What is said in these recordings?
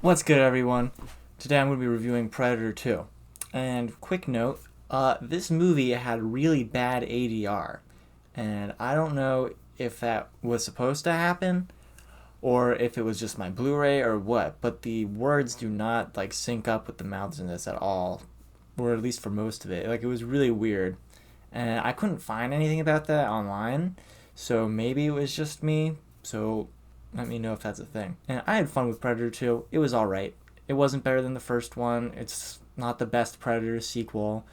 What's good, everyone? Today I'm going to be reviewing Predator 2. And quick note, this movie had really bad ADR. And I don't know if that was supposed to happen or if it was just my Blu-ray or what, but the words do not like sync up with the mouths in this at all, or at least for most of it. Like it was really weird. And I couldn't find anything about that online, so maybe it was just me. So let me know if that's a thing. And I had fun with Predator 2. It was alright. It wasn't better than the first one. It's not the best Predator sequel.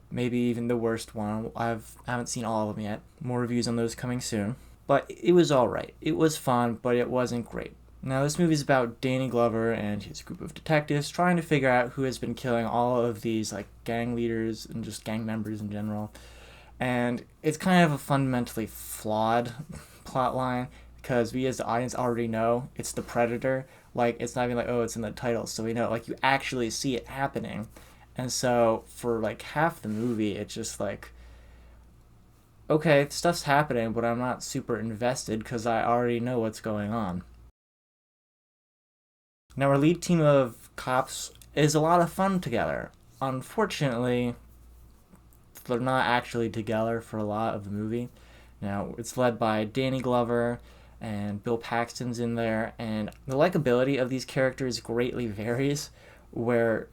Maybe even the worst one. I haven't seen all of them yet. More reviews on those coming soon. But it was alright. It was fun, but it wasn't great. Now, this movie is about Danny Glover and his group of detectives trying to figure out who has been killing all of these like gang leaders and just gang members in general. And it's kind of a fundamentally flawed plot line because we as the audience already know it's the predator. Like it's not even like, oh, it's in the title, so we know, like, you actually see it happening. And so for like half the movie it's just like, okay, stuff's happening, but I'm not super invested because I already know what's going on. Now our lead team of cops is a lot of fun together. Unfortunately, they're not actually together for a lot of the movie. Now, it's led by Danny Glover, and Bill Paxton's in there, and the likability of these characters greatly varies. Where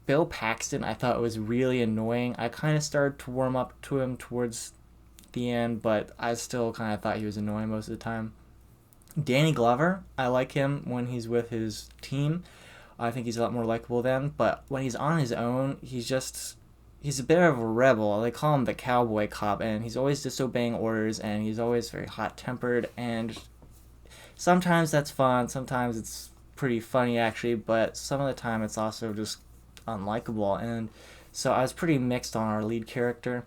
Bill Paxton, I thought, was really annoying. I kind of started to warm up to him towards the end, but I still kind of thought he was annoying most of the time. Danny Glover, I like him when he's with his team. I think he's a lot more likable then, but when he's on his own, he's a bit of a rebel. They call him the cowboy cop, and he's always disobeying orders, and he's always very hot tempered. And sometimes that's fun, sometimes it's pretty funny actually, but some of the time it's also just unlikable. And so I was pretty mixed on our lead character.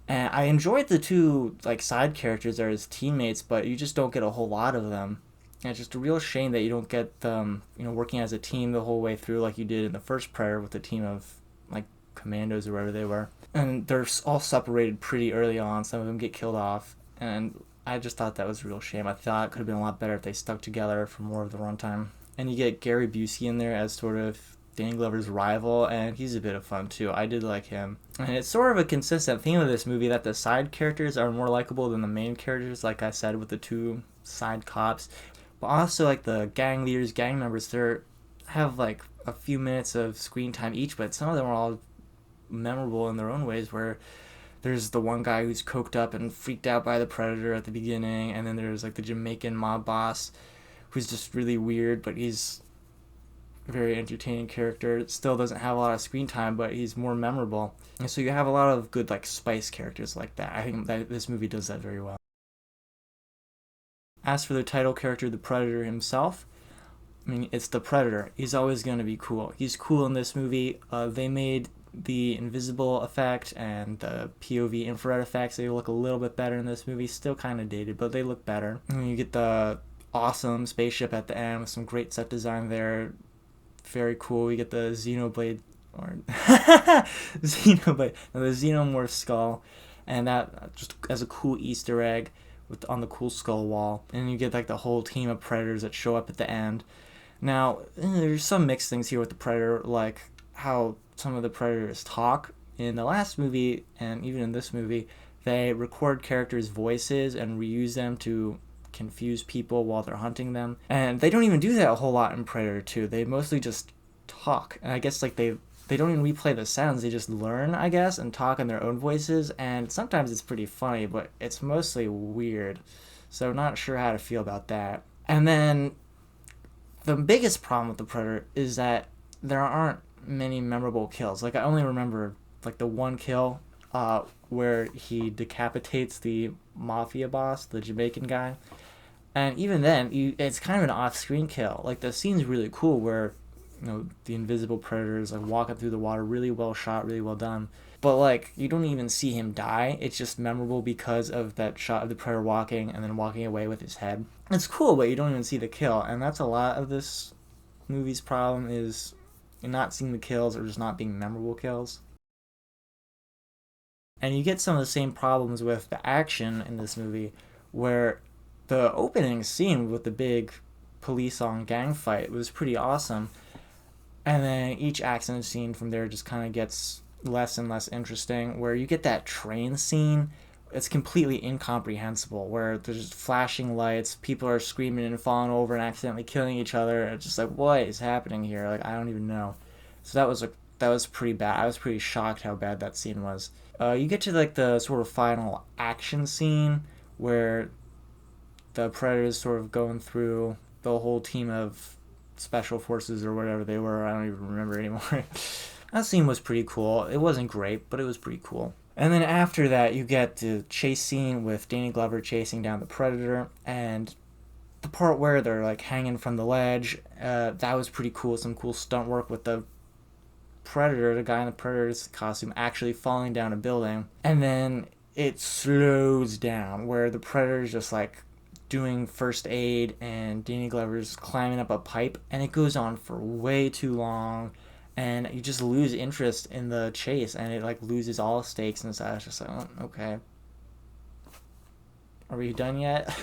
And I enjoyed the two like side characters that are his teammates, but you just don't get a whole lot of them. And it's just a real shame that you don't get them, working as a team the whole way through like you did in the first Predator with the team of like commandos or whatever they were. And they're all separated pretty early on. Some of them get killed off, and I just thought that was a real shame. I thought it could have been a lot better if they stuck together for more of the runtime. And you get Gary Busey in there as sort of Danny Glover's rival, and he's a bit of fun too. I did like him. And it's sort of a consistent theme of this movie that the side characters are more likable than the main characters, like I said, with the two side cops. But also, like, the gang leaders, gang members, they have like a few minutes of screen time each, but some of them are all memorable in their own ways. Where there's the one guy who's coked up and freaked out by the predator at the beginning, and then there's like the Jamaican mob boss who's just really weird, but he's a very entertaining character. It still doesn't have a lot of screen time, but he's more memorable. And so you have a lot of good like spice characters like that. I think that this movie does that very well. As for the title character, the Predator himself, I mean, it's the Predator. He's always going to be cool. He's cool in this movie. They made the invisible effect and the POV infrared effects, they look a little bit better in this movie. Still kind of dated, but they look better. And you get the awesome spaceship at the end with some great set design there. Very cool. We get the Xenoblade, or Xenoblade, no, the Xenomorph skull, and that just as a cool Easter egg with on the cool skull wall. And you get like the whole team of predators that show up at the end. Now, there's some mixed things here with the Predator, like how some of the Predators talk. In the last movie, and even in this movie, they record characters' voices and reuse them to confuse people while they're hunting them. And they don't even do that a whole lot in Predator 2. They mostly just talk. And I guess like they don't even replay the sounds. They just learn, I guess, and talk in their own voices. And sometimes it's pretty funny, but it's mostly weird. So not sure how to feel about that. And then the biggest problem with the Predator is that there aren't many memorable kills. Like I only remember like the one kill where he decapitates the mafia boss, the Jamaican guy. And even then, it's kind of an off-screen kill. Like the scene's really cool where the invisible predator is like walking through the water, really well shot, really well done. But like you don't even see him die. It's just memorable because of that shot of the predator walking and then walking away with his head. It's cool, but you don't even see the kill, and that's a lot of this movie's problem is not seeing the kills or just not being memorable kills. And you get some of the same problems with the action in this movie, where the opening scene with the big police on gang fight was pretty awesome. And then each action scene from there just kind of gets less and less interesting, where you get that train scene. It's completely incomprehensible, where there's flashing lights, people are screaming and falling over and accidentally killing each other. It's just like, what is happening here? Like, I don't even know. So that was pretty bad. I was pretty shocked how bad that scene was. You get to like the sort of final action scene where the Predators sort of going through the whole team of special forces or whatever they were. I don't even remember anymore. That scene was pretty cool. It wasn't great, but it was pretty cool. And then after that, you get the chase scene with Danny Glover chasing down the Predator, and the part where they're like hanging from the ledge. That was pretty cool. Some cool stunt work with the Predator, the guy in the Predator's costume, actually falling down a building. And then it slows down where the Predator's just like doing first aid and Danny Glover's climbing up a pipe, and it goes on for way too long, and you just lose interest in the chase, and it like loses all stakes and stuff. It's just like, oh, okay, are we done yet?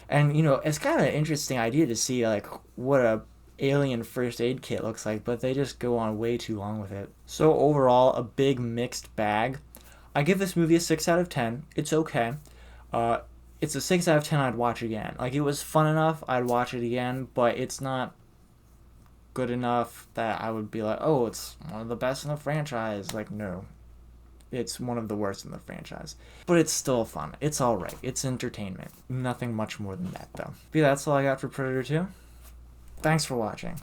And you know, it's kind of an interesting idea to see like what a alien first aid kit looks like, but they just go on way too long with it. So overall, a big mixed bag. I give this movie a 6 out of 10. It's okay. It's a 6 out of 10 I'd watch again. Like, it was fun enough, I'd watch it again, but it's not good enough that I would be like, oh, it's one of the best in the franchise. Like, no. It's one of the worst in the franchise. But it's still fun. It's alright. It's entertainment. Nothing much more than that, though. But yeah, that's all I got for Predator 2. Thanks for watching.